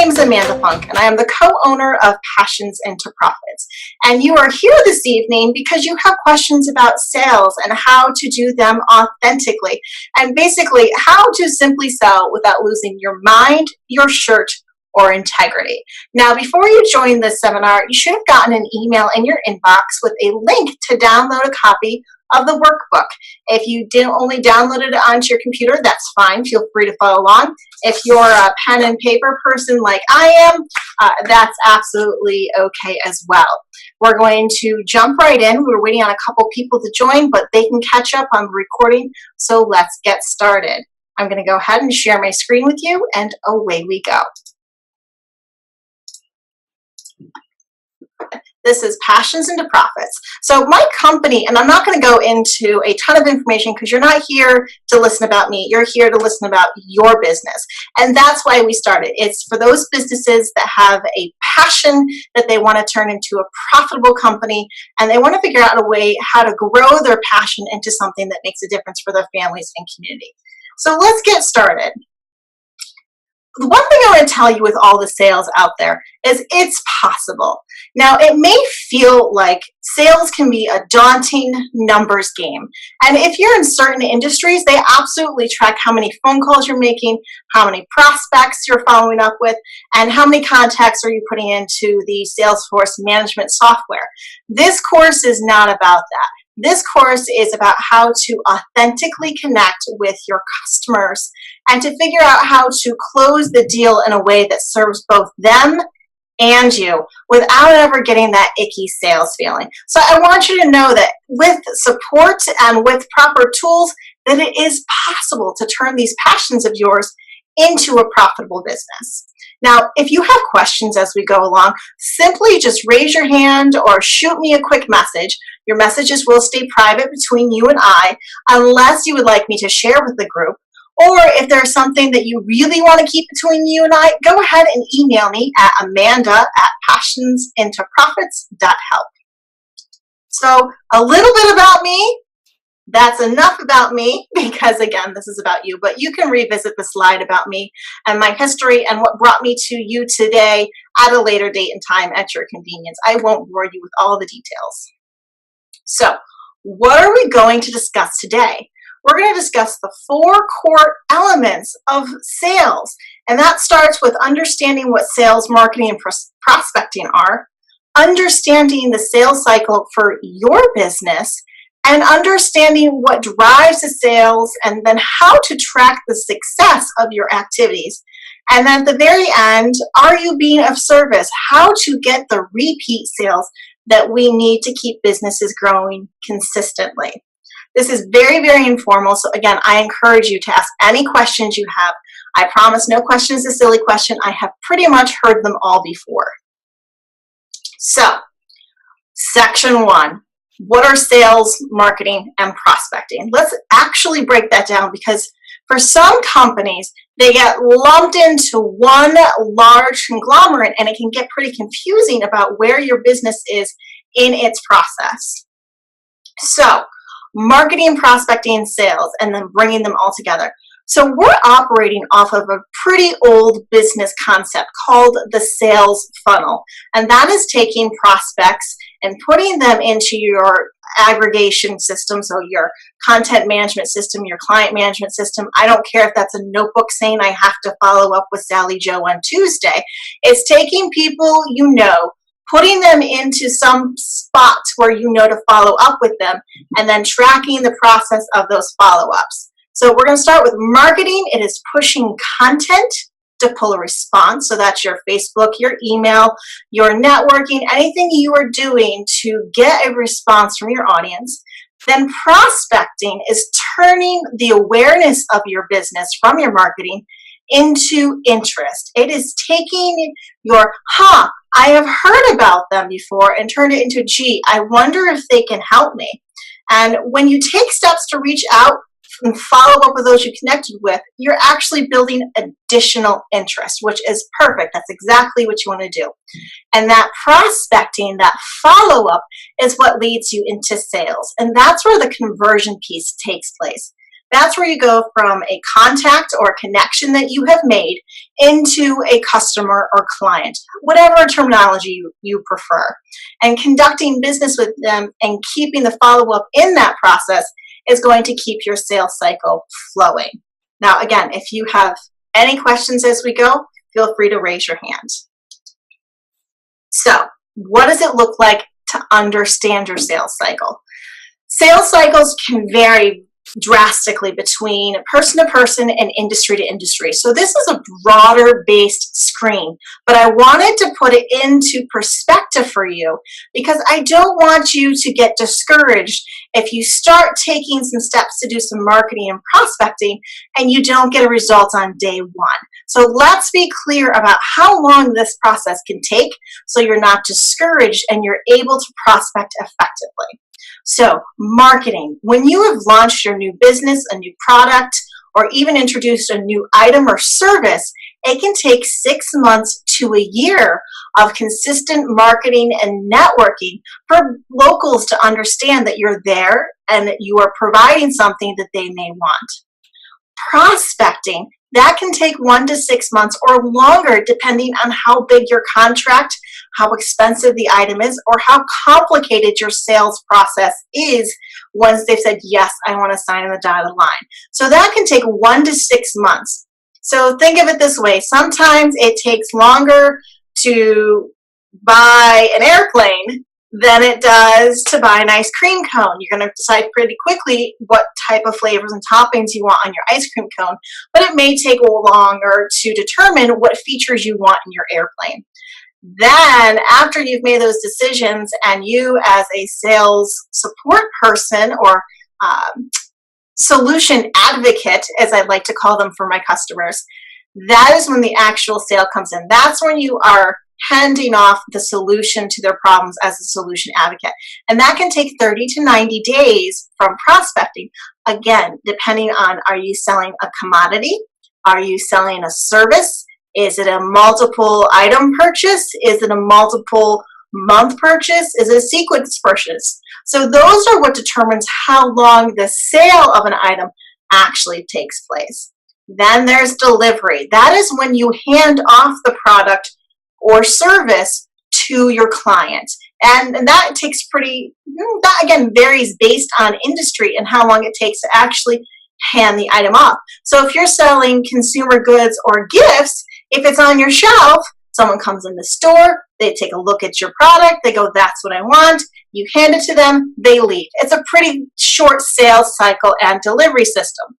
name is Amanda Funk, and I am the co-owner of Passions into Profits. And you are here this evening because you have questions about sales and how to do them authentically, and basically how to simply sell without losing your mind, your shirt, or integrity. Now, before you join this seminar, you should have gotten an email in your inbox with a link to download a copy of the workbook. If you didn't only download it onto your computer, that's fine. Feel free to follow along. If you're a pen and paper person like I am, that's absolutely okay as well. We're going to jump right in. We're waiting on a couple people to join, but they can catch up on the recording, so let's get started. I'm going to go ahead and share my screen with you, and away we go. This is Passions into Profits. So my company, and I'm not going to go into a ton of information because you're not here to listen about me. You're here to listen about your business. And that's why we started. It's for those businesses that have a passion that they want to turn into a profitable company, and they want to figure out a way how to grow their passion into something that makes a difference for their families and community. So let's get started. The one thing I want to tell you with all the sales out there is it's possible. Now, it may feel like sales can be a daunting numbers game. And if you're in certain industries, they absolutely track how many phone calls you're making, how many prospects you're following up with, and how many contacts are you putting into the Salesforce management software. This course is not about that. This course is about how to authentically connect with your customers and to figure out how to close the deal in a way that serves both them and you without ever getting that icky sales feeling. So I want you to know that with support and with proper tools, that it is possible to turn these passions of yours into a profitable business. Now, if you have questions as we go along, simply just raise your hand or shoot me a quick message. Your messages will stay private between you and I, unless you would like me to share with the group. Or if there's something that you really want to keep between you and I, go ahead and email me at amanda@passionsintoprofits.help. So a little bit about me. That's enough about me because, again, this is about you. But you can revisit the slide about me and my history and what brought me to you today at a later date and time at your convenience. I won't bore you with all the details. So what are we going to discuss today? We're going to discuss the 4 core elements of sales. And that starts with understanding what sales, marketing, and prospecting are, understanding the sales cycle for your business, and understanding what drives the sales, and then how to track the success of your activities. And then at the very end, are you being of service? How to get the repeat sales that we need to keep businesses growing consistently. This is very, very informal. So again, I encourage you to ask any questions you have. I promise no question is a silly question. I have pretty much heard them all before. So, section 1. What are sales, marketing, and prospecting? Let's actually break that down because for some companies, they get lumped into one large conglomerate and it can get pretty confusing about where your business is in its process. So, marketing, prospecting, sales, and then bringing them all together. So we're operating off of a pretty old business concept called the sales funnel. And that is taking prospects and putting them into your aggregation system, so your content management system, your client management system. I don't care if that's a notebook saying I have to follow up with Sally Joe on Tuesday. It's taking people you know, putting them into some spot where you know to follow up with them, and then tracking the process of those follow-ups. So we're going to start with marketing. It is pushing content to pull a response. So that's your Facebook, your email, your networking, anything you are doing to get a response from your audience. Then prospecting is turning the awareness of your business from your marketing into interest. It is taking your, I have heard about them before, and turned it into, gee, I wonder if they can help me. And when you take steps to reach out and follow up with those you connected with, you're actually building additional interest, which is perfect. That's exactly what you want to do. And that prospecting, that follow-up, is what leads you into sales. And that's where the conversion piece takes place. That's where you go from a contact or connection that you have made into a customer or client, whatever terminology you prefer. And conducting business with them and keeping the follow-up in that process is going to keep your sales cycle flowing. Now, again, if you have any questions as we go, feel free to raise your hand. So, what does it look like to understand your sales cycle? Sales cycles can vary drastically between person to person and industry to industry. So this is a broader based screen, but I wanted to put it into perspective for you because I don't want you to get discouraged if you start taking some steps to do some marketing and prospecting and you don't get a result on day one. So let's be clear about how long this process can take so you're not discouraged and you're able to prospect effectively. So marketing, when you have launched your new business, a new product, or even introduced a new item or service, it can take 6 months to a year of consistent marketing and networking for locals to understand that you're there and that you are providing something that they may want. Prospecting, that can take 1 to 6 months or longer depending on how big your contract, how expensive the item is, or how complicated your sales process is once they've said, yes, I want to sign on the dotted line. So that can take 1 to 6 months. So think of it this way. Sometimes it takes longer to buy an airplane than it does to buy an ice cream cone. You're going to decide pretty quickly what type of flavors and toppings you want on your ice cream cone, but it may take longer to determine what features you want in your airplane. Then, after you've made those decisions and you as a sales support person or solution advocate, as I like to call them for my customers, that is when the actual sale comes in. That's when you are handing off the solution to their problems as a solution advocate. And that can take 30 to 90 days from prospecting. Again, depending on, are you selling a commodity? Are you selling a service? Is it a multiple item purchase? Is it a multiple month purchase? Is it a sequence purchase? So those are what determines how long the sale of an item actually takes place. Then there's delivery. That is when you hand off the product or service to your client. And that takes that again varies based on industry and how long it takes to actually hand the item off. So if you're selling consumer goods or gifts, if it's on your shelf, someone comes in the store, they take a look at your product, they go, that's what I want, you hand it to them, they leave. It's a pretty short sales cycle and delivery system.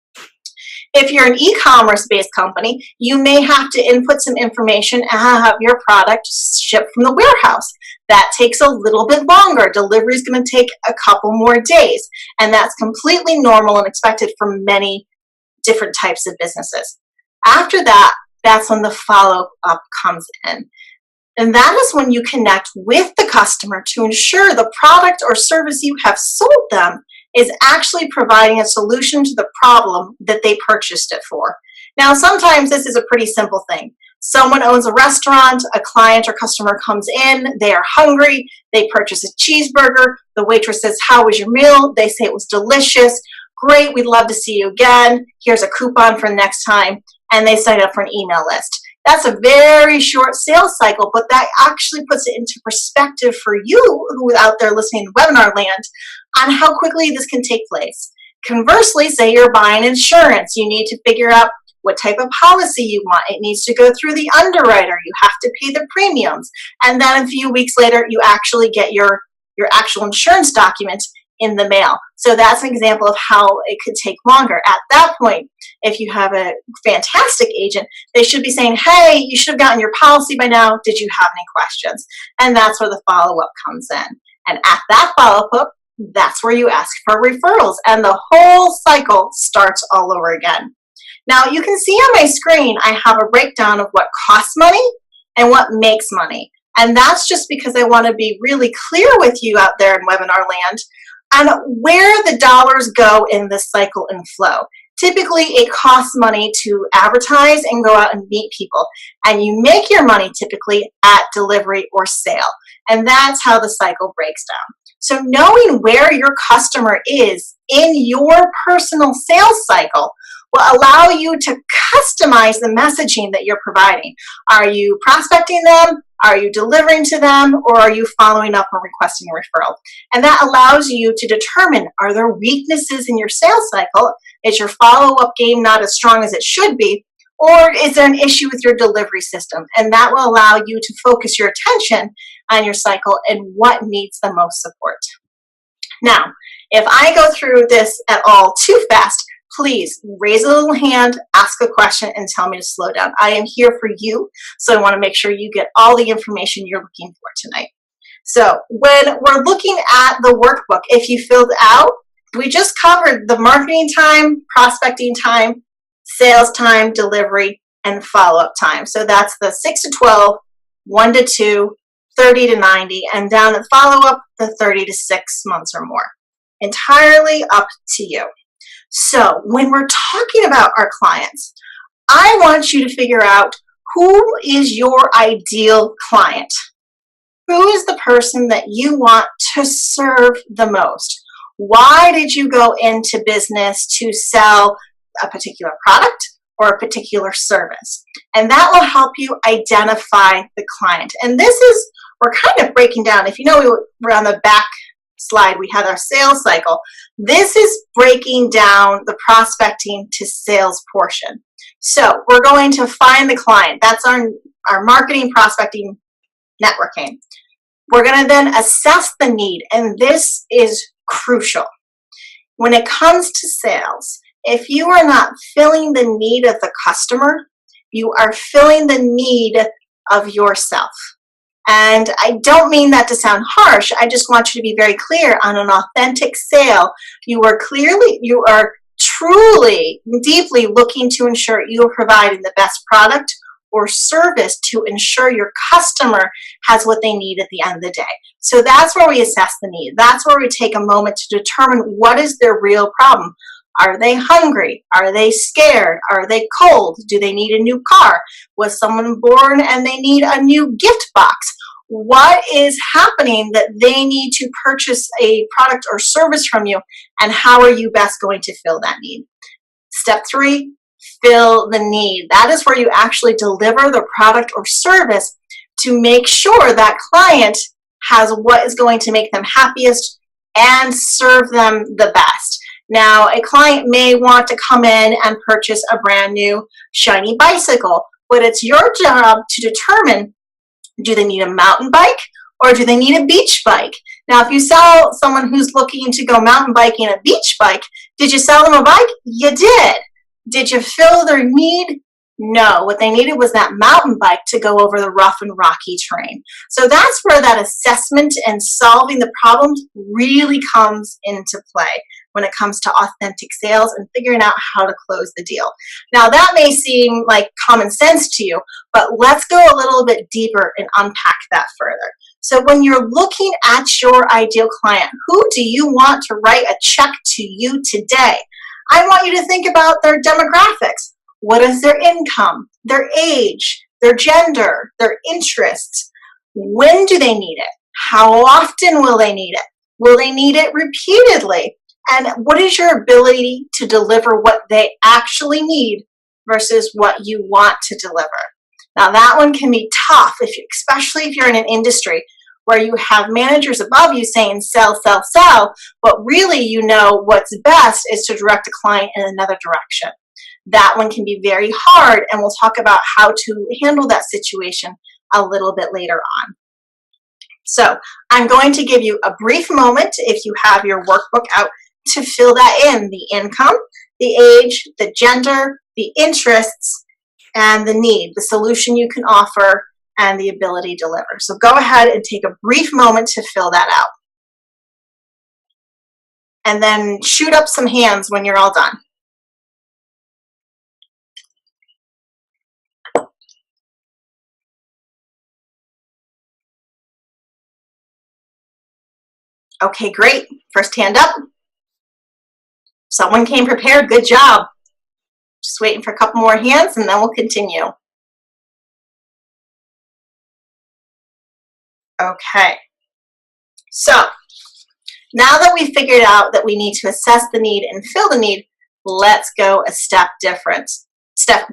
If you're an e-commerce based company, you may have to input some information and have your product shipped from the warehouse. That takes a little bit longer. Delivery is going to take a couple more days, and that's completely normal and expected for many different types of businesses. After that, that's when the follow-up comes in. And that is when you connect with the customer to ensure the product or service you have sold them is actually providing a solution to the problem that they purchased it for. Now, sometimes this is a pretty simple thing. Someone owns a restaurant, a client or customer comes in, they are hungry, they purchase a cheeseburger, the waitress says, how was your meal? They say it was delicious. Great, we'd love to see you again. Here's a coupon for next time. And they sign up for an email list. That's a very short sales cycle, but that actually puts it into perspective for you who are out there listening to webinar land on how quickly this can take place. Conversely, say you're buying insurance. You need to figure out what type of policy you want. It needs to go through the underwriter. You have to pay the premiums. And then a few weeks later, you actually get your actual insurance document in the mail. So that's an example of how it could take longer. At that point, if you have a fantastic agent, they should be saying, hey, you should have gotten your policy by now. Did you have any questions? And that's where the follow-up comes in. And at that follow-up, that's where you ask for referrals. And the whole cycle starts all over again. Now, you can see on my screen, I have a breakdown of what costs money and what makes money. And that's just because I want to be really clear with you out there in webinar land on where the dollars go in this cycle and flow. Typically, it costs money to advertise and go out and meet people. And you make your money typically at delivery or sale. And that's how the cycle breaks down. So knowing where your customer is in your personal sales cycle will allow you to customize the messaging that you're providing. Are you prospecting them? Are you delivering to them? Or are you following up or requesting a referral? And that allows you to determine, are there weaknesses in your sales cycle? Is your follow-up game not as strong as it should be? Or is there an issue with your delivery system? And that will allow you to focus your attention on your cycle and what needs the most support. Now, if I go through this at all too fast, please raise a little hand, ask a question, and tell me to slow down. I am here for you, so I want to make sure you get all the information you're looking for tonight. So when we're looking at the workbook, if you filled out, we just covered the marketing time, prospecting time, sales time, delivery, and follow-up time. So that's the 6 to 12, 1 to 2, 30 to 90, and down at follow-up, the 30 to 6 months or more. Entirely up to you. So when we're talking about our clients, I want you to figure out who is your ideal client. Who is the person that you want to serve the most? Why did you go into business to sell a particular product or a particular service? And that will help you identify the client. And this is, we're kind of breaking down, if you know, we were on the back slide, we had our sales cycle. This is breaking down the prospecting to sales portion. So we're going to find the client. That's our marketing, prospecting, networking. We're going to then assess the need, and this is crucial. When it comes to sales, if you are not filling the need of the customer, you are filling the need of yourself. And I don't mean that to sound harsh. I just want you to be very clear on an authentic sale. You are truly, deeply looking to ensure you are providing the best product or service to ensure your customer has what they need at the end of the day. So that's where we assess the need. That's where we take a moment to determine what is their real problem. Are they hungry? Are they scared? Are they cold? Do they need a new car? Was someone born and they need a new gift box? What is happening that they need to purchase a product or service from you, and how are you best going to fill that need? Step 3, fill the need. That is where you actually deliver the product or service to make sure that client has what is going to make them happiest and serve them the best. Now, a client may want to come in and purchase a brand new shiny bicycle, but it's your job to determine, do they need a mountain bike or do they need a beach bike? Now, if you sell someone who's looking to go mountain biking a beach bike, did you sell them a bike? You did. Did you fill their need? No. What they needed was that mountain bike to go over the rough and rocky terrain. So that's where that assessment and solving the problems really comes into play when it comes to authentic sales and figuring out how to close the deal. Now, that may seem like common sense to you, but let's go a little bit deeper and unpack that further. So when you're looking at your ideal client, who do you want to write a check to you today? I want you to think about their demographics. What is their income, their age, their gender, their interests? When do they need it? How often will they need it? Will they need it repeatedly? And what is your ability to deliver what they actually need versus what you want to deliver? Now, that one can be tough, especially if you're in an industry where you have managers above you saying sell, sell, sell, but really you know what's best is to direct a client in another direction. That one can be very hard, and we'll talk about how to handle that situation a little bit later on. So I'm going to give you a brief moment, if you have your workbook out, to fill that in: the income, the age, the gender, the interests, and the need, the solution you can offer, and the ability to deliver. So go ahead and take a brief moment to fill that out. And then shoot up some hands when you're all done. Okay, great. First hand up. Someone came prepared. Good job. Just waiting for a couple more hands and then we'll continue. Okay. So Now that we figured out that we need to assess the need and fill the need, let's go a step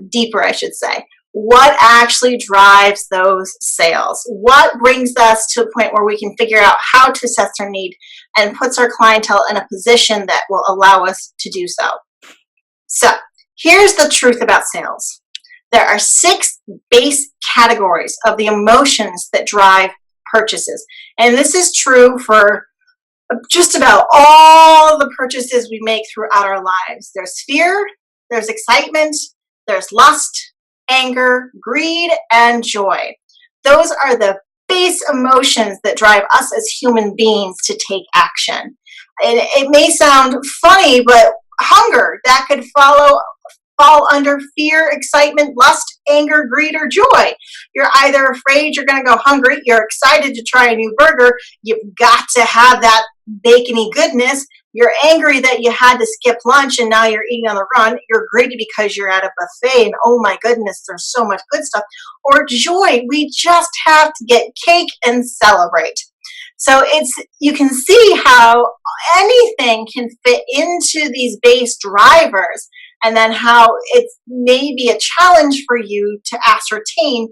deeper, I should say. What actually drives those sales? What brings us to a point where we can figure out how to assess their need and puts our clientele in a position that will allow us to do so? So here's the truth about sales. There are 6 base categories of the emotions that drive purchases. And this is true for just about all the purchases we make throughout our lives. There's fear, there's excitement, there's lust, anger, greed, and joy. Those are the base emotions that drive us as human beings to take action. And it may sound funny, but hunger, that could fall under fear, excitement, lust, anger, greed, or joy. You're either afraid you're going to go hungry, you're excited to try a new burger, you've got to have that bacony goodness, you're angry that you had to skip lunch and now you're eating on the run, you're greedy because you're at a buffet and oh my goodness, there's so much good stuff, or joy, we just have to get cake and celebrate. So you can see how anything can fit into these base drivers, and then how it may be a challenge for you to ascertain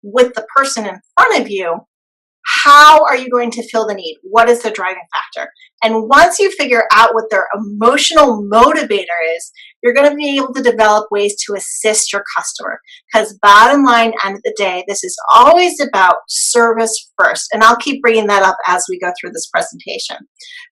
with the person in front of you, how are you going to fill the need? What is the driving factor? And once you figure out what their emotional motivator is, you're going to be able to develop ways to assist your customer. Because bottom line, end of the day, this is always about service first. And I'll keep bringing that up as we go through this presentation.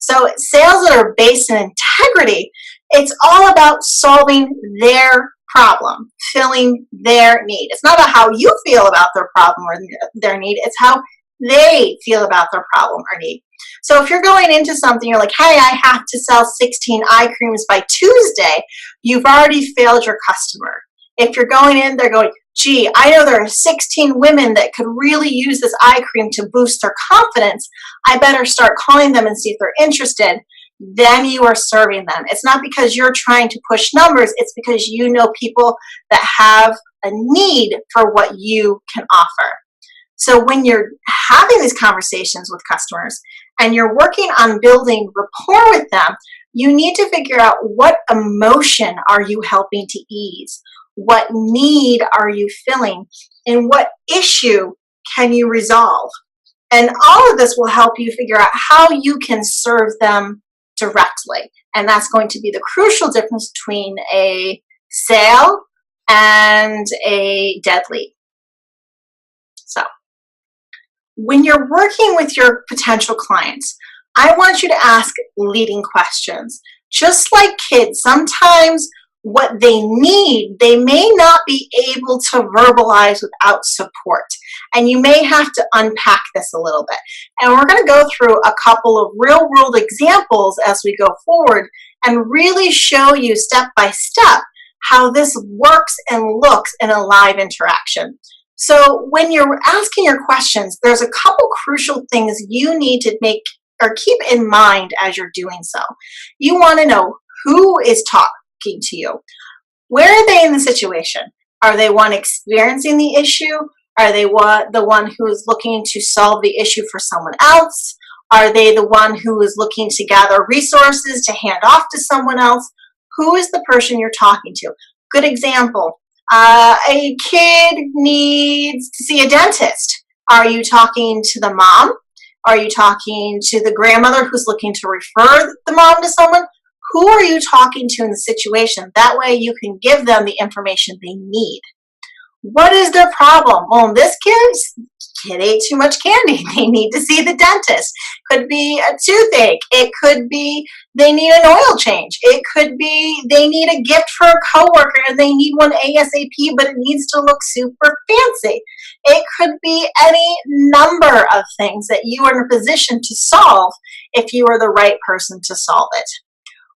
So sales that are based in integrity, it's all about solving their problem, filling their need. It's not about how you feel about their problem or their need. It's how they feel about their problem or need. So if you're going into something, you're like, hey, I have to sell 16 eye creams by Tuesday, you've already failed your customer. If you're going in, they're going, gee, I know there are 16 women that could really use this eye cream to boost their confidence. I better start calling them and see if they're interested. Then you are serving them. It's not because you're trying to push numbers. It's because you know people that have a need for what you can offer. So when you're having these conversations with customers and you're working on building rapport with them, you need to figure out what emotion are you helping to ease, what need are you filling, and what issue can you resolve. And all of this will help you figure out how you can serve them directly. And that's going to be the crucial difference between a sale and a dead lead. So when you're working with your potential clients, I want you to ask leading questions. Just like kids, sometimes what they need, they may not be able to verbalize without support. And you may have to unpack this a little bit. And we're going to go through a couple of real world examples as we go forward and really show you step by step how this works and looks in a live interaction. So when you're asking your questions, there's a couple crucial things you need to make or keep in mind as you're doing so. You want to know who is talking to you. Where are they in the situation? Are they one experiencing the issue? Are they the one who is looking to solve the issue for someone else? Are they the one who is looking to gather resources to hand off to someone else? Who is the person you're talking to? Good example. A kid needs to see a dentist. Are you talking to the mom? Are you talking to the grandmother who's looking to refer the mom to someone? Who are you talking to in the situation? That way you can give them the information they need. What is their problem? Well, in this case, kid ate too much candy. They need to see the dentist. Could be a toothache. It could be they need an oil change. It could be they need a gift for a coworker and they need one ASAP, but it needs to look super fancy. It could be any number of things that you are in a position to solve if you are the right person to solve it.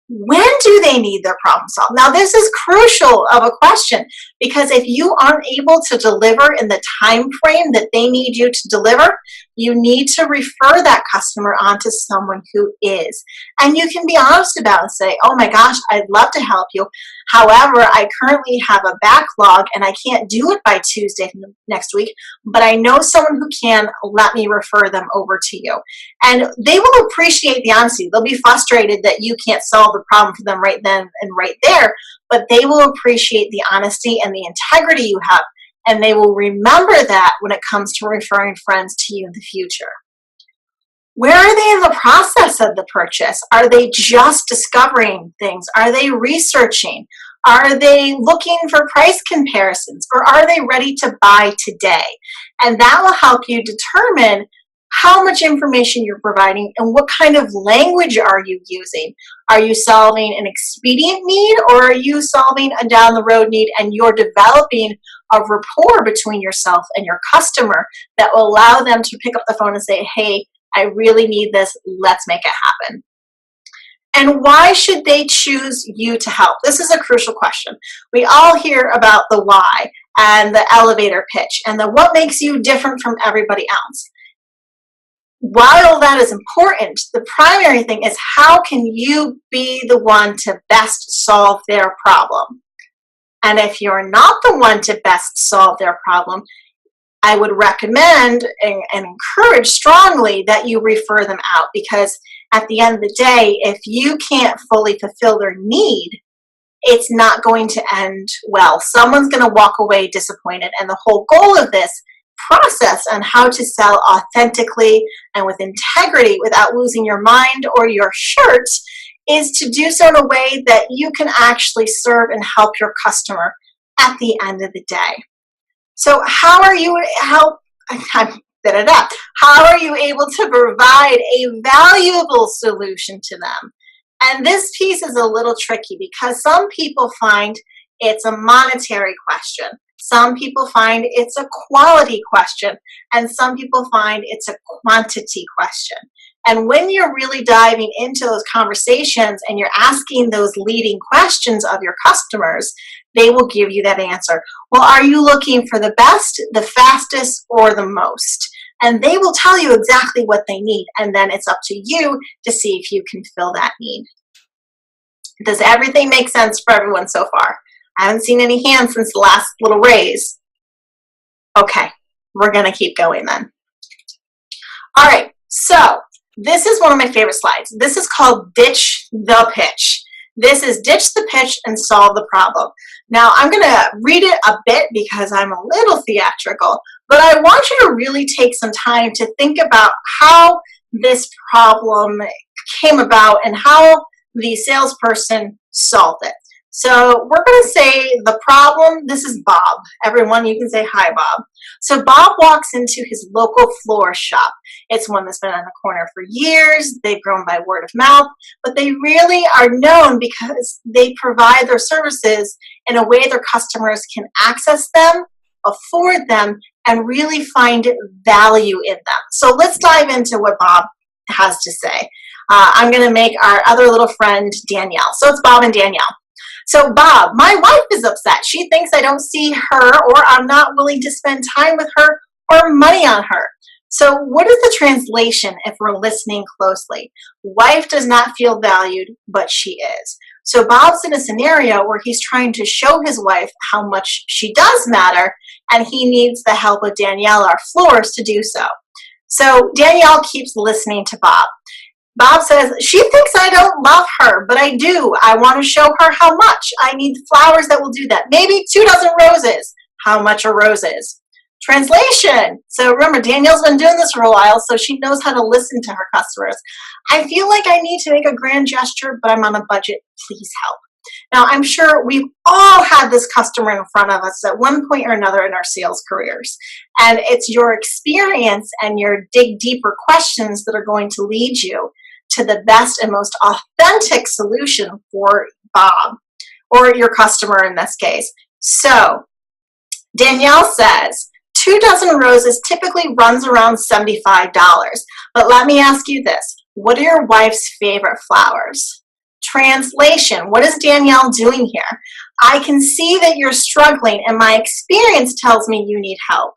When do they need their problem solved? Now, this is crucial of a question, because if you aren't able to deliver in the time frame that they need you to deliver, you need to refer that customer on to someone who is. And you can be honest about it and say, oh my gosh, I'd love to help you. However, I currently have a backlog and I can't do it by Tuesday next week, but I know someone who can. Let me refer them over to you. And they will appreciate the honesty. They'll be frustrated that you can't solve the problem for them right then and right there, but they will appreciate the honesty and the integrity you have, and they will remember that when it comes to referring friends to you in the future. Where are they in the process of the purchase? Are they just discovering things? Are they researching? Are they looking for price comparisons? Or are they ready to buy today? And that will help you determine how much information you're providing and what kind of language are you using. Are you solving an expedient need, or are you solving a down the road need, and you're developing a rapport between yourself and your customer that will allow them to pick up the phone and say, hey, I really need this, let's make it happen. And why should they choose you to help? This is a crucial question. We all hear about the why and the elevator pitch and the what makes you different from everybody else. While that is important, the primary thing is how can you be the one to best solve their problem? And if you're not the one to best solve their problem, I would recommend and encourage strongly that you refer them out, because at the end of the day, if you can't fully fulfill their need, it's not going to end well. Someone's going to walk away disappointed. And the whole goal of this process on how to sell authentically and with integrity without losing your mind or your shirt is to do so in a way that you can actually serve and help your customer at the end of the day. So how are you able to provide a valuable solution to them? And this piece is a little tricky because some people find it's a monetary question. Some people find it's a quality question, and some people find it's a quantity question. And when you're really diving into those conversations and you're asking those leading questions of your customers, they will give you that answer. Well, are you looking for the best, the fastest, or the most? And they will tell you exactly what they need, and then it's up to you to see if you can fill that need. Does everything make sense for everyone so far? I haven't seen any hands since the last little raise. Okay, we're going to keep going then. All right, so this is one of my favorite slides. This is called Ditch the Pitch. This is ditch the pitch and solve the problem. Now, I'm going to read it a bit because I'm a little theatrical, but I want you to really take some time to think about how this problem came about and how the salesperson solved it. So we're going to say the problem, this is Bob. Everyone, you can say hi, Bob. So Bob walks into his local florist shop. It's one that's been on the corner for years. They've grown by word of mouth, but they really are known because they provide their services in a way their customers can access them, afford them, and really find value in them. So let's dive into what Bob has to say. I'm going to make our other little friend Danielle. So it's Bob and Danielle. So Bob, my wife is upset. She thinks I don't see her, or I'm not willing to spend time with her or money on her. So what is the translation if we're listening closely? Wife does not feel valued, but she is. So Bob's in a scenario where he's trying to show his wife how much she does matter, and he needs the help of Danielle, our florist, to do so. So Danielle keeps listening to Bob. Bob says, she thinks I don't love her, but I do. I want to show her how much. I need flowers that will do that. Maybe 2 dozen roses. How much are roses? Translation. So remember, Danielle's been doing this for a while, so she knows how to listen to her customers. I feel like I need to make a grand gesture, but I'm on a budget. Please help. Now, I'm sure we've all had this customer in front of us at one point or another in our sales careers. And it's your experience and your dig deeper questions that are going to lead you to the best and most authentic solution for Bob, or your customer in this case. So Danielle says, 2 dozen roses typically runs around $75. But let me ask you this. What are your wife's favorite flowers? Translation, what is Danielle doing here? I can see that you're struggling and my experience tells me you need help.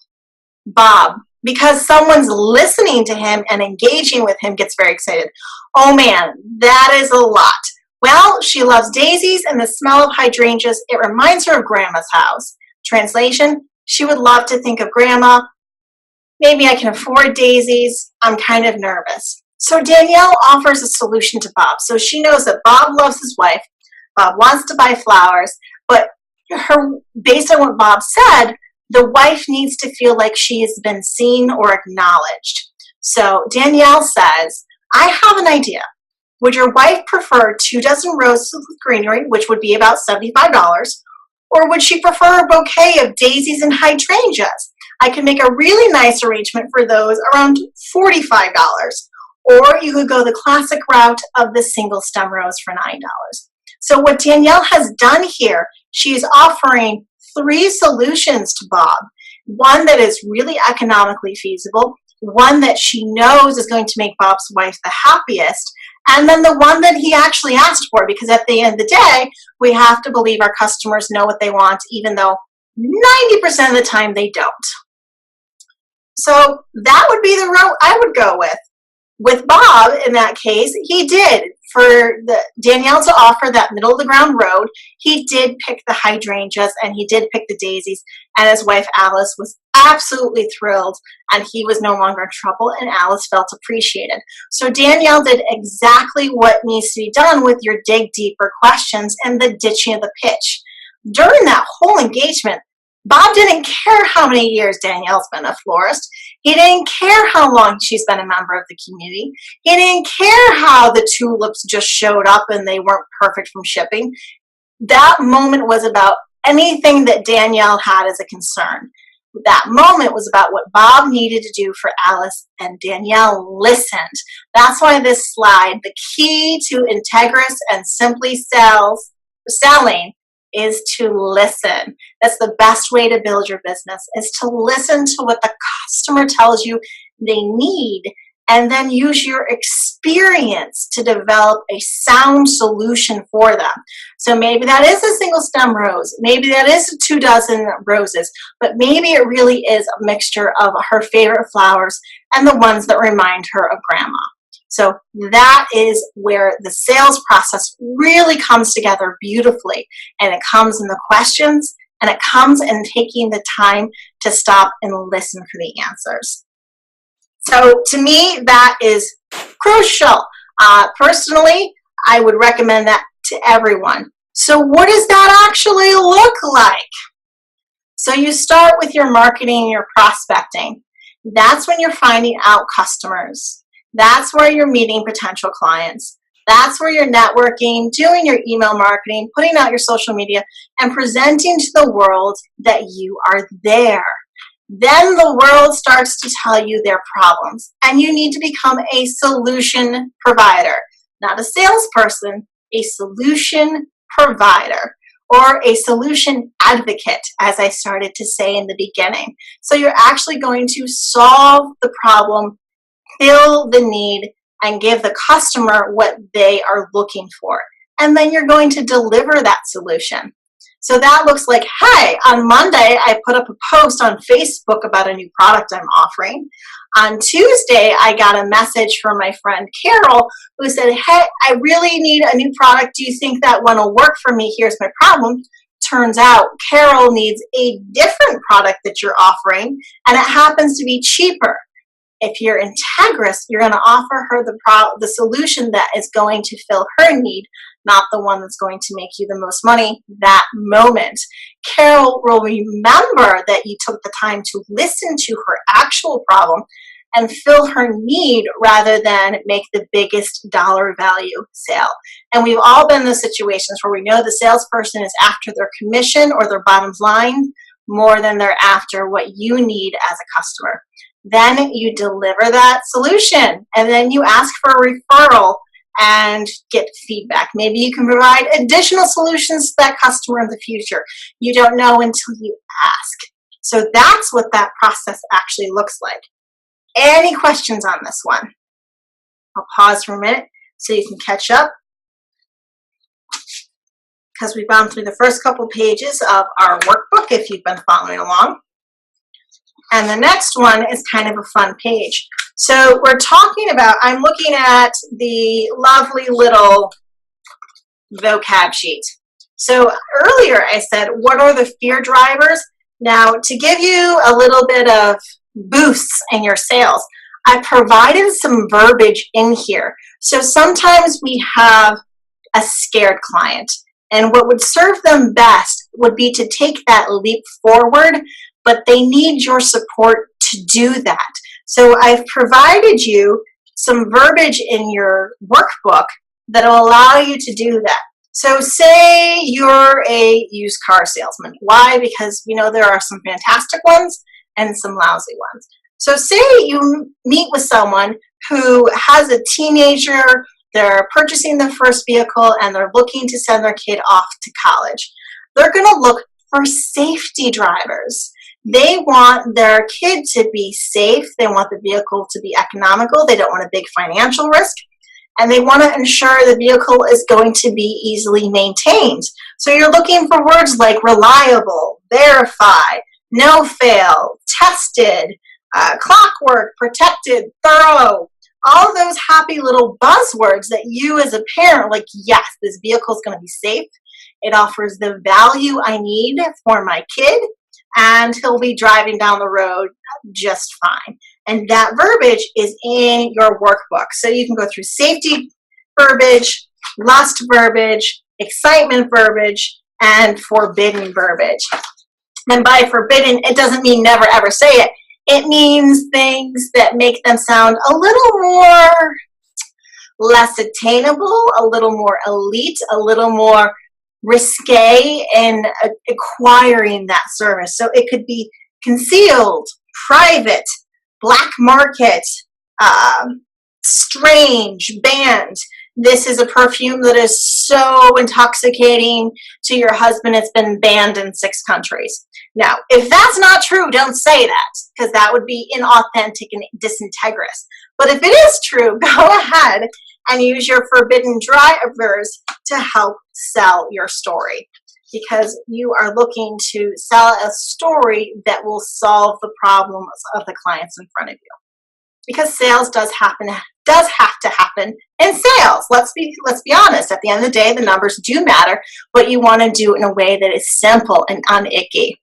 Bob, because someone's listening to him and engaging with him, gets very excited. Oh man, that is a lot. Well, she loves daisies and the smell of hydrangeas. It reminds her of Grandma's house. Translation, she would love to think of Grandma. Maybe I can afford daisies. I'm kind of nervous. So Danielle offers a solution to Bob. So she knows that Bob loves his wife. Bob wants to buy flowers, but based on what Bob said, the wife needs to feel like she has been seen or acknowledged. So Danielle says, I have an idea. Would your wife prefer 2 dozen roses with greenery, which would be about $75, or would she prefer a bouquet of daisies and hydrangeas? I can make a really nice arrangement for those around $45. Or you could go the classic route of the single stem rose for $9. So what Danielle has done here, she's offering 3 solutions to Bob. One that is really economically feasible, one that she knows is going to make Bob's wife the happiest, and then the one that he actually asked for, because at the end of the day, we have to believe our customers know what they want, even though 90% of the time they don't. So that would be the route I would go with. With Bob, in that case, he did. For Danielle to offer that middle of the ground road, he did pick the hydrangeas and he did pick the daisies, and his wife Alice was absolutely thrilled, and he was no longer in trouble, and Alice felt appreciated. So Danielle did exactly what needs to be done with your dig deeper questions and the ditching of the pitch. During that whole engagement, Bob didn't care how many years Danielle's been a florist. He didn't care how long she's been a member of the community. He didn't care how the tulips just showed up and they weren't perfect from shipping. That moment was about anything that Danielle had as a concern. That moment was about what Bob needed to do for Alice, and Danielle listened. That's why this slide, the key to Integrous and Simply Selling, is to listen. That's the best way to build your business, is to listen to what the customer tells you they need, and then use your experience to develop a sound solution for them. So maybe that is a single stem rose, maybe that is 2 dozen roses, but maybe it really is a mixture of her favorite flowers and the ones that remind her of Grandma. So that is where the sales process really comes together beautifully, and it comes in the questions, and it comes in taking the time to stop and listen for the answers. So to me, that is crucial. Personally, I would recommend that to everyone. So what does that actually look like? So you start with your marketing and your prospecting. That's when you're finding out customers. That's where you're meeting potential clients. That's where you're networking, doing your email marketing, putting out your social media, and presenting to the world that you are there. Then the world starts to tell you their problems, and you need to become a solution provider, not a salesperson, a solution provider, or a solution advocate, as I started to say in the beginning. So you're actually going to solve the problem, fill the need, and give the customer what they are looking for. And then you're going to deliver that solution. So that looks like, hey, on Monday, I put up a post on Facebook about a new product I'm offering. On Tuesday, I got a message from my friend Carol who said, hey, I really need a new product. Do you think that one will work for me? Here's my problem. Turns out Carol needs a different product that you're offering, and it happens to be cheaper. If you're integrous, you're going to offer her the solution that is going to fill her need, not the one that's going to make you the most money that moment. Carol will remember that you took the time to listen to her actual problem and fill her need rather than make the biggest dollar value sale. And we've all been in those situations where we know the salesperson is after their commission or their bottom line more than they're after what you need as a customer. Then you deliver that solution, and then you ask for a referral and get feedback. Maybe you can provide additional solutions to that customer in the future. You don't know until you ask. So that's what that process actually looks like. Any questions on this one? I'll pause for a minute so you can catch up. because we've gone through the first couple pages of our workbook if you've been following along. And the next one is kind of a fun page. So we're talking about, I'm looking at the lovely little vocab sheet. So earlier I said, what are the fear drivers? Now, to give you a little bit of boosts in your sales, I provided some verbiage in here. So sometimes we have a scared client, and what would serve them best would be to take that leap forward, but they need your support to do that. So I've provided you some verbiage in your workbook that will allow you to do that. So say you're a used car salesman. Why? Because we know there are some fantastic ones and some lousy ones. So say you meet with someone who has a teenager, they're purchasing their first vehicle, and they're looking to send their kid off to college. They're going to look for safety drivers. They want their kid to be safe. They want the vehicle to be economical. They don't want a big financial risk. And they want to ensure the vehicle is going to be easily maintained. So you're looking for words like reliable, verify, no fail, tested, clockwork, protected, thorough, all of those happy little buzzwords that you as a parent, like, yes, this vehicle is going to be safe. It offers the value I need for my kid, and he'll be driving down the road just fine. And that verbiage is in your workbook. So you can go through safety verbiage, lust verbiage, excitement verbiage, and forbidden verbiage. And by forbidden, it doesn't mean never ever say it. It means things that make them sound a little more less attainable, a little more elite, a little more risque in acquiring that service. So it could be concealed, private, black market, strange, banned. This is a perfume that is so intoxicating to your husband, it's been banned in 6 countries. Now, if that's not true, don't say that, because that would be inauthentic and disintegrous. But if it is true, go ahead and use your forbidden drivers to help sell your story, because you are looking to sell a story that will solve the problems of the clients in front of you. Because sales does have to happen in sales. Let's be honest. At the end of the day, the numbers do matter, but you want to do it in a way that is simple and unicky.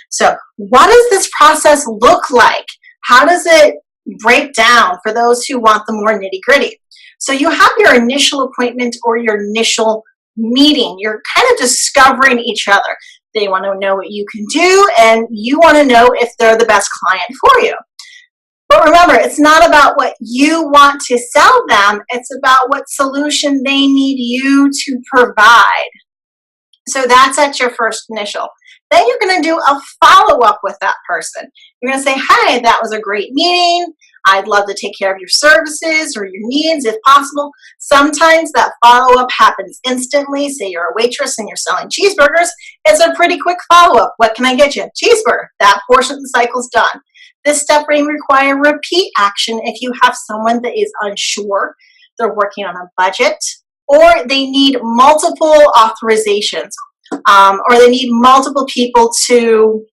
So what does this process look like? How does it break down for those who want the more nitty-gritty? So you have your initial appointment or your initial meeting. You're kind of discovering each other. They want to know what you can do, and you want to know if they're the best client for you. But remember, it's not about what you want to sell them. It's about what solution they need you to provide. So that's at your first initial. Then you're going to do a follow-up with that person. You're going to say, hey, that was a great meeting. I'd love to take care of your services or your needs if possible. Sometimes that follow-up happens instantly. Say you're a waitress and you're selling cheeseburgers. It's a pretty quick follow-up. What can I get you? Cheeseburger. That portion of the cycle's done. This step may require repeat action if you have someone that is unsure, they're working on a budget, or they need multiple authorizations, or they need multiple people to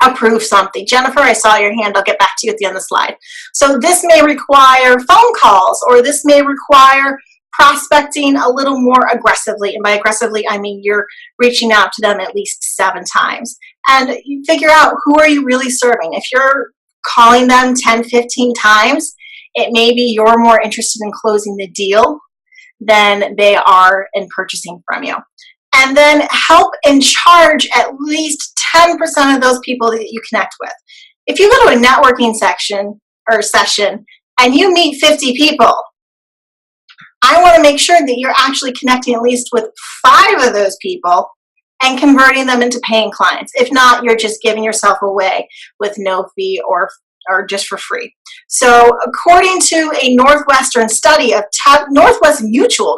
approve something. Jennifer, I saw your hand. I'll get back to you at the end of the slide. So this may require phone calls, or this may require prospecting a little more aggressively. And by aggressively, I mean you're reaching out to them at least 7 times. And you figure out, who are you really serving? If you're calling them 10, 15 times, it may be you're more interested in closing the deal than they are in purchasing from you. And then help and charge at least 10% of those people that you connect with. If you go to a networking section or session and you meet 50 people, I want to make sure that you're actually connecting at least with 5 of those people and converting them into paying clients. If not, you're just giving yourself away with no fee or just for free. So according to a Northwestern study of Northwest Mutual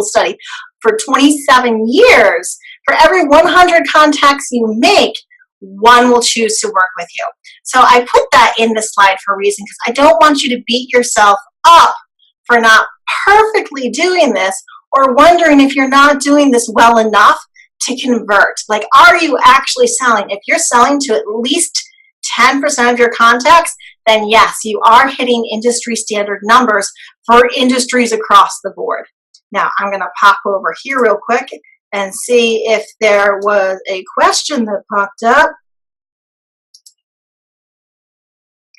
study for 27 years, for every 100 contacts you make, 1 will choose to work with you. So I put that in the slide for a reason, because I don't want you to beat yourself up for not perfectly doing this, or wondering if you're not doing this well enough to convert. Like, are you actually selling? If you're selling to at least 10% of your contacts, then yes, you are hitting industry standard numbers for industries across the board. Now, I'm going to pop over here real quick and see if there was a question that popped up.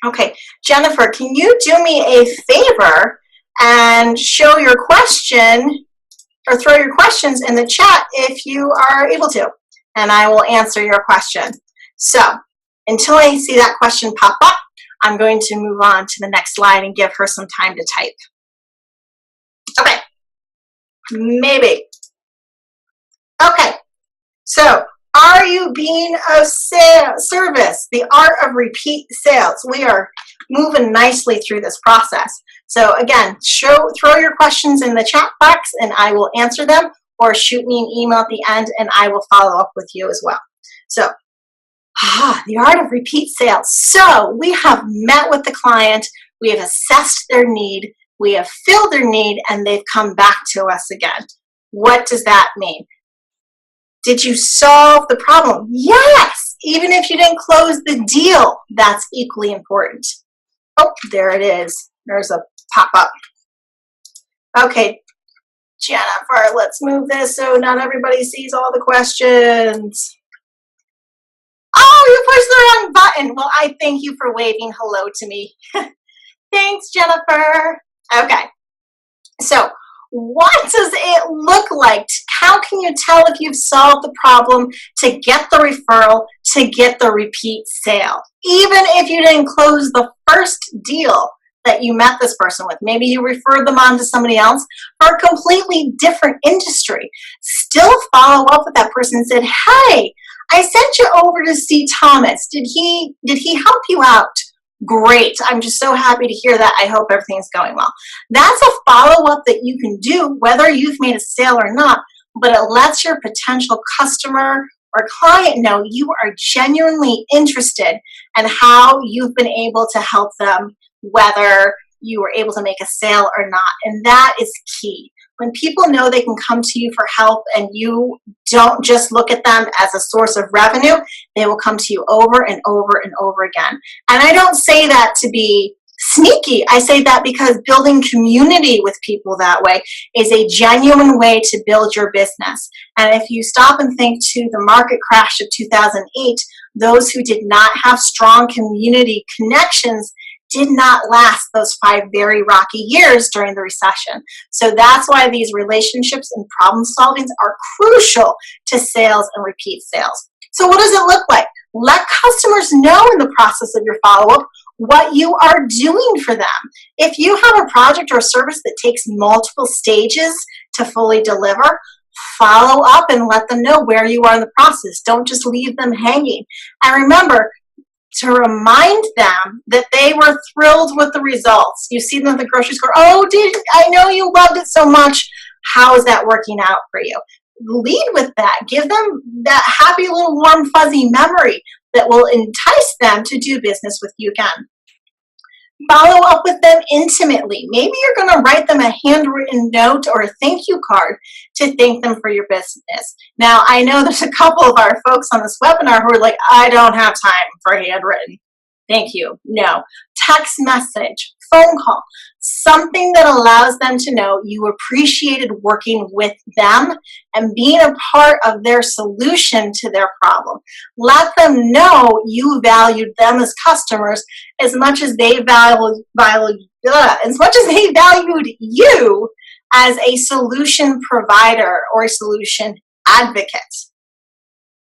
Okay, Jennifer, can you do me a favor and show your question or throw your questions in the chat if you are able to, and I will answer your question. So until I see that question pop up, I'm going to move on to the next slide and give her some time to type. Okay, maybe. Okay, so are you being of service? The art of repeat sales. We are moving nicely through this process. So again, throw your questions in the chat box and I will answer them, or shoot me an email at the end and I will follow up with you as well. So, the art of repeat sales. So we have met with the client, we have assessed their need, we have filled their need, and they've come back to us again. What does that mean? Did you solve the problem? Yes! Even if you didn't close the deal, that's equally important. Oh, there it is. There's a pop-up. Okay, Jennifer, let's move this so not everybody sees all the questions. Oh, you pushed the wrong button. Well, I thank you for waving hello to me. Thanks, Jennifer. Okay, so what does it look like? How can you tell if you've solved the problem to get the referral, to get the repeat sale? Even if you didn't close the first deal that you met this person with, maybe you referred them on to somebody else for a completely different industry, still follow up with that person and said, hey, I sent you over to see Thomas. Did he help you out? Great. I'm just so happy to hear that. I hope everything's going well. That's a follow-up that you can do whether you've made a sale or not, but it lets your potential customer or client know you are genuinely interested in how you've been able to help them, whether you were able to make a sale or not. And that is key. When people know they can come to you for help and you don't just look at them as a source of revenue, they will come to you over and over and over again. And I don't say that to be sneaky. I say that because building community with people that way is a genuine way to build your business. And if you stop and think to the market crash of 2008, those who did not have strong community connections did not last those 5 very rocky years during the recession. So that's why these relationships and problem solvings are crucial to sales and repeat sales. So what does it look like? Let customers know in the process of your follow-up what you are doing for them. If you have a project or a service that takes multiple stages to fully deliver, follow up and let them know where you are in the process. Don't just leave them hanging. And remember, to remind them that they were thrilled with the results. You see them at the grocery store, oh, I know you loved it so much. How is that working out for you? Lead with that. Give them that happy little warm fuzzy memory that will entice them to do business with you again. Follow up with them intimately. Maybe you're going to write them a handwritten note or a thank you card to thank them for your business. Now, I know there's a couple of our folks on this webinar who are like, I don't have time for handwritten. Thank you. No. Text message, phone call, something that allows them to know you appreciated working with them and being a part of their solution to their problem. Let them know you valued them as customers as much as they valued you as a solution provider or a solution advocate.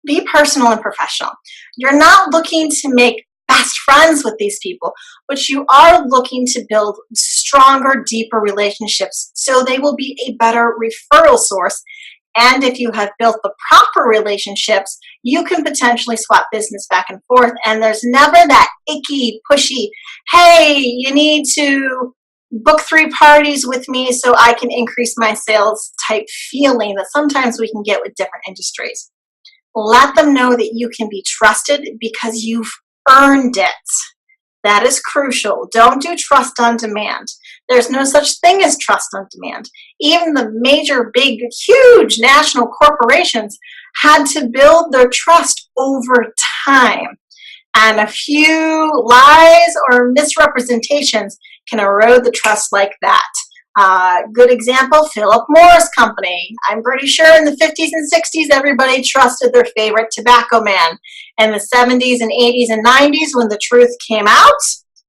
Be personal and professional. You're not looking to make best friends with these people, but you are looking to build stronger, deeper relationships so they will be a better referral source. And if you have built the proper relationships, you can potentially swap business back and forth. And there's never that icky, pushy, hey, you need to book 3 parties with me so I can increase my sales type feeling that sometimes we can get with different industries. Let them know that you can be trusted because you've earned it. That is crucial. Don't do trust on demand. There's no such thing as trust on demand. Even the major, big, huge national corporations had to build their trust over time. And a few lies or misrepresentations can erode the trust like that. Good example, Philip Morris Company. I'm pretty sure in the 50s and 60s, everybody trusted their favorite tobacco man. In the 70s and 80s and 90s, when the truth came out,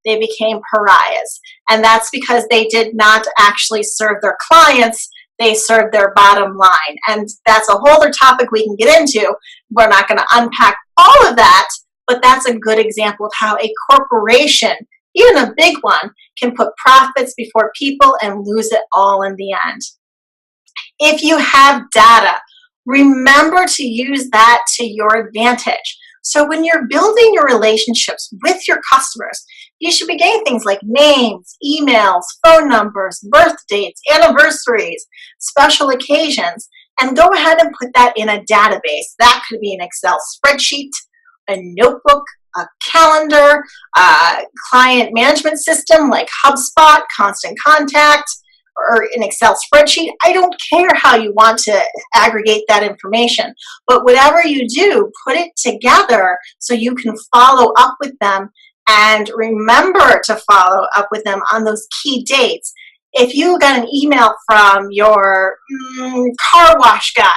they became pariahs. And that's because they did not actually serve their clients, they served their bottom line. And that's a whole other topic we can get into. We're not going to unpack all of that, but that's a good example of how a corporation, even a big one, can put profits before people and lose it all in the end. If you have data, remember to use that to your advantage. So when you're building your relationships with your customers, you should be getting things like names, emails, phone numbers, birth dates, anniversaries, special occasions, and go ahead and put that in a database. That could be an Excel spreadsheet, a notebook, a calendar, a client management system like HubSpot, Constant Contact, or an Excel spreadsheet. I don't care how you want to aggregate that information, but whatever you do, put it together so you can follow up with them and remember to follow up with them on those key dates. If you got an email from your car wash guy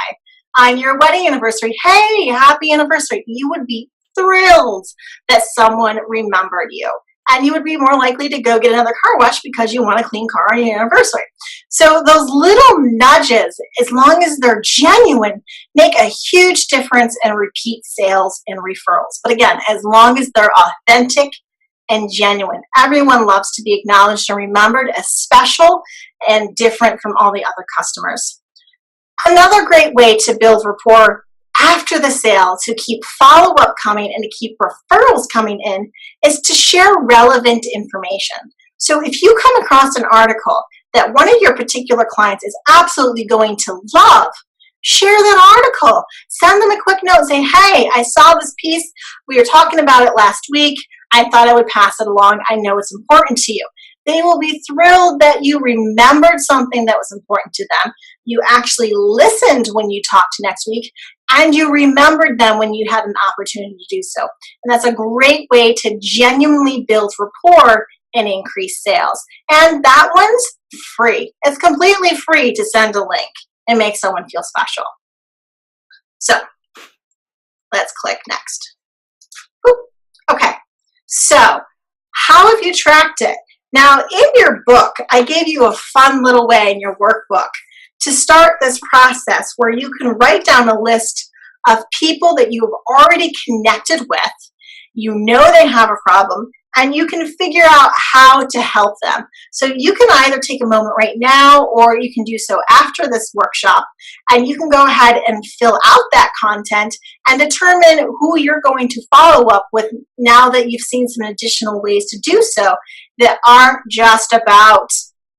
on your wedding anniversary, hey, happy anniversary, you would be thrilled that someone remembered you. And you would be more likely to go get another car wash because you want a clean car on your anniversary. So those little nudges, as long as they're genuine, make a huge difference in repeat sales and referrals. But again, as long as they're authentic and genuine. Everyone loves to be acknowledged and remembered as special and different from all the other customers. Another great way to build rapport after the sale, to keep follow-up coming and to keep referrals coming in, is to share relevant information. So if you come across an article that one of your particular clients is absolutely going to love, share that article. Send them a quick note and say, hey, I saw this piece. We were talking about it last week. I thought I would pass it along. I know it's important to you. They will be thrilled that you remembered something that was important to them. You actually listened when you talked next week, and you remembered them when you had an opportunity to do so. And that's a great way to genuinely build rapport and increase sales. And that one's free. It's completely free to send a link and make someone feel special. So let's click next. Oop. Okay, so how have you tracked it? Now, in your book, I gave you a fun little way in your workbook to start this process where you can write down a list of people that you have already connected with. You know they have a problem, and you can figure out how to help them. So you can either take a moment right now, or you can do so after this workshop, and you can go ahead and fill out that content and determine who you're going to follow up with now that you've seen some additional ways to do so that aren't just about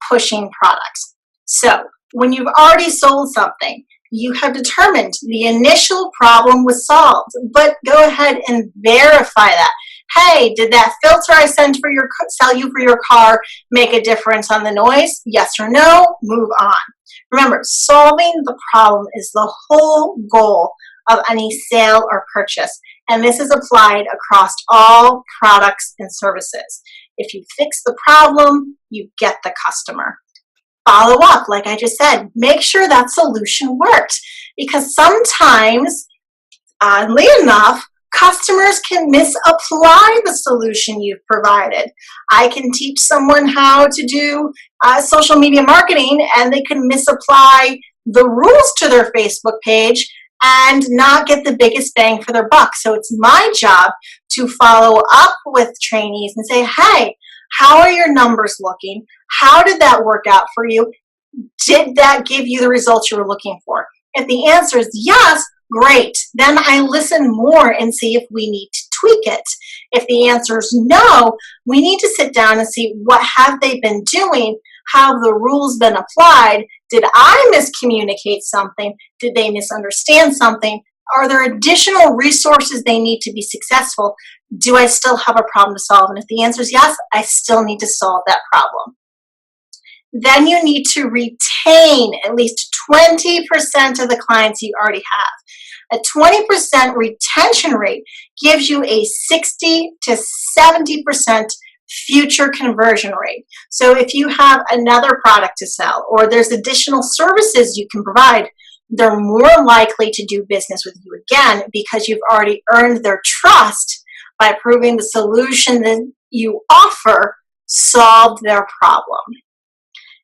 pushing products. So when you've already sold something, you have determined the initial problem was solved, but go ahead and verify that. Hey, did that filter I sell you for your car make a difference on the noise? Yes or no? Move on. Remember, solving the problem is the whole goal of any sale or purchase, and this is applied across all products and services. If you fix the problem, you get the customer. Follow up, like I just said, make sure that solution worked, because sometimes, oddly enough, customers can misapply the solution you've provided. I can teach someone how to do social media marketing, and they can misapply the rules to their Facebook page and not get the biggest bang for their buck. So it's my job to follow up with trainees and say, hey, how are your numbers looking? How did that work out for you? Did that give you the results you were looking for? If the answer is yes, great. Then I listen more and see if we need to tweak it. If the answer is no, we need to sit down and see what have they been doing? How have the rules been applied? Did I miscommunicate something? Did they misunderstand something? Are there additional resources they need to be successful? Do I still have a problem to solve? And if the answer is yes, I still need to solve that problem. Then you need to retain at least 20% of the clients you already have. A 20% retention rate gives you a 60 to 70% future conversion rate. So if you have another product to sell or there's additional services you can provide, they're more likely to do business with you again because you've already earned their trust by proving the solution that you offer solved their problem.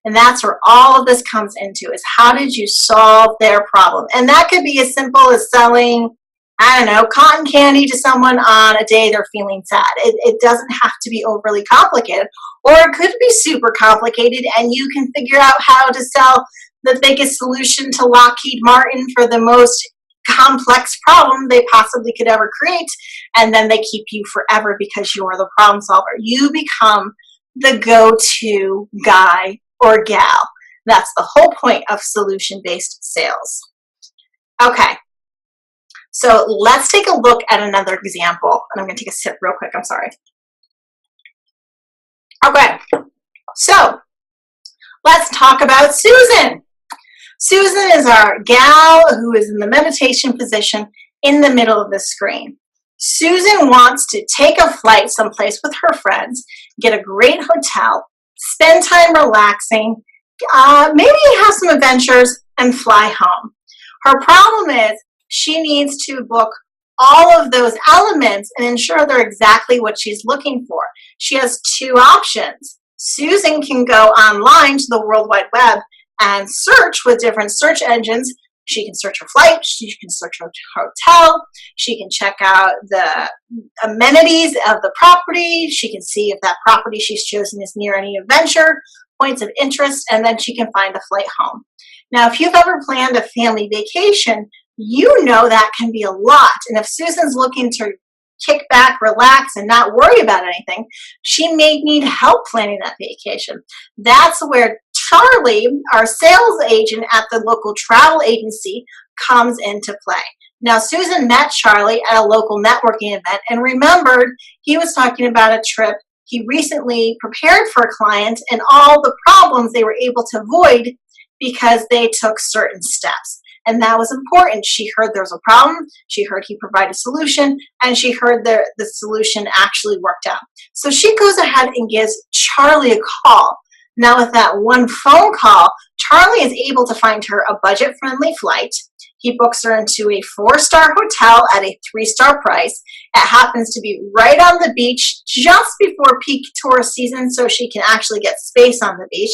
And that's where all of this comes into, is how did you solve their problem? And that could be as simple as selling, I don't know, cotton candy to someone on a day they're feeling sad. It doesn't have to be overly complicated, or it could be super complicated and you can figure out how to sell the biggest solution to Lockheed Martin for the most complex problem they possibly could ever create, and then they keep you forever because you're the problem solver. You become the go-to guy or gal. That's the whole point of solution-based sales. Okay, so let's take a look at another example. And I'm going to take a sip real quick. I'm sorry. Okay, so let's talk about Susan. Susan is our gal who is in the meditation position in the middle of the screen. Susan wants to take a flight someplace with her friends, get a great hotel, spend time relaxing, maybe have some adventures, and fly home. Her problem is she needs to book all of those elements and ensure they're exactly what she's looking for. She has two options. Susan can go online to the World Wide Web and search with different search engines. She can search her flight, she can search her hotel, she can check out the amenities of the property, she can see if that property she's chosen is near any adventure, points of interest, and then she can find a flight home. Now, if you've ever planned a family vacation, you know that can be a lot. And if Susan's looking to kick back, relax, and not worry about anything, she may need help planning that vacation. That's where Charlie, our sales agent at the local travel agency, comes into play. Now, Susan met Charlie at a local networking event and remembered he was talking about a trip he recently prepared for a client and all the problems they were able to avoid because they took certain steps. And that was important. She heard there was a problem, she heard he provided a solution, and she heard the solution actually worked out. So she goes ahead and gives Charlie a call. Now, with that one phone call, Charlie is able to find her a budget-friendly flight. He books her into a 4-star hotel at a 3-star price. It happens to be right on the beach just before peak tourist season, so she can actually get space on the beach.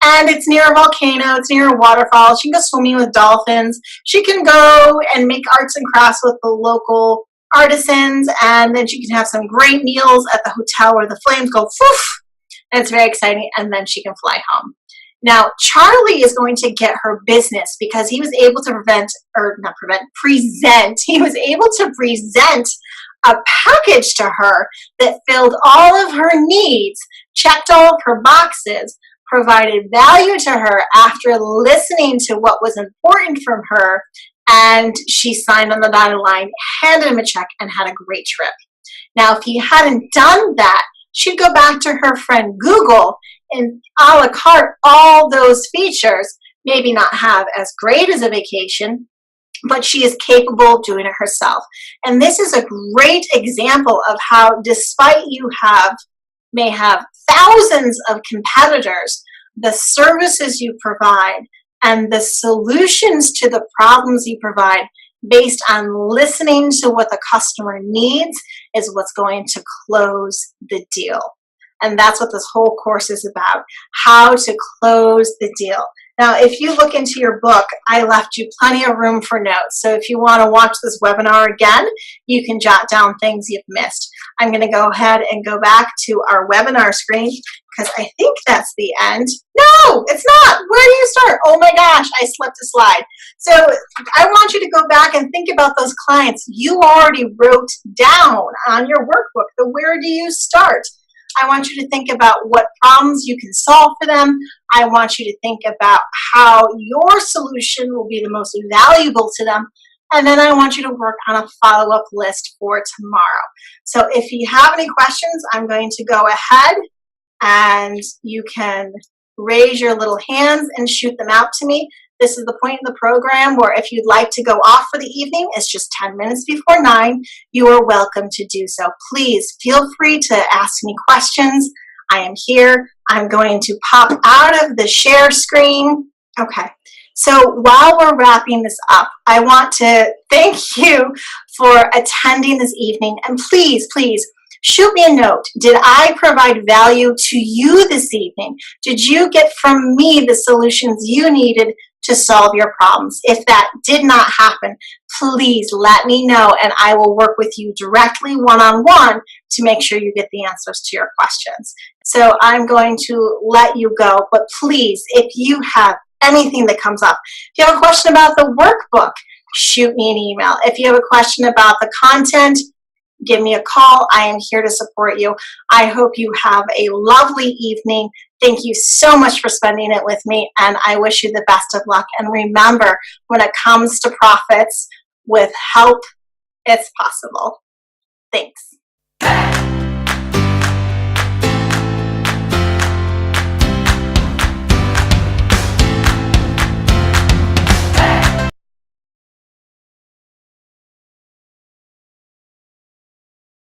And it's near a volcano, it's near a waterfall. She can go swimming with dolphins. She can go and make arts and crafts with the local artisans, and then she can have some great meals at the hotel where the flames go poof. And it's very exciting, and then she can fly home. Now, Charlie is going to get her business because he was able to present. He was able to present a package to her that filled all of her needs, checked all of her boxes, provided value to her after listening to what was important from her, and she signed on the dotted line, handed him a check, and had a great trip. Now, if he hadn't done that, she'd go back to her friend Google and a la carte all those features, maybe not have as great as a vacation, but she is capable of doing it herself. And this is a great example of how, despite you may have thousands of competitors, the services you provide and the solutions to the problems you provide based on listening to what the customer needs is what's going to close the deal. And that's what this whole course is about, how to close the deal. Now, if you look into your book, I left you plenty of room for notes. So if you want to watch this webinar again, you can jot down things you've missed. I'm going to go ahead and go back to our webinar screen because I think that's the end. No, it's not. Where do you start? Oh my gosh, I slipped a slide. So I want you to go back and think about those clients you already wrote down on your workbook. The where do you start? I want you to think about what problems you can solve for them. I want you to think about how your solution will be the most valuable to them. and then I want you to work on a follow-up list for tomorrow. So if you have any questions, I'm going to go ahead and you can raise your little hands and shoot them out to me. This is the point in the program where if you'd like to go off for the evening, it's just 10 minutes before 9, you are welcome to do so. Please feel free to ask me questions. I am here. I'm going to pop out of the share screen. Okay, so while we're wrapping this up, I want to thank you for attending this evening, and please, please, shoot me a note. Did I provide value to you this evening? Did you get from me the solutions you needed to solve your problems? If that did not happen, please let me know and I will work with you directly one-on-one to make sure you get the answers to your questions. So I'm going to let you go, but please, if you have anything that comes up, if you have a question about the workbook, shoot me an email. If you have a question about the content, give me a call. I am here to support you. I hope you have a lovely evening. Thank you so much for spending it with me, and I wish you the best of luck. And remember, when it comes to profits, with help, it's possible. Thanks.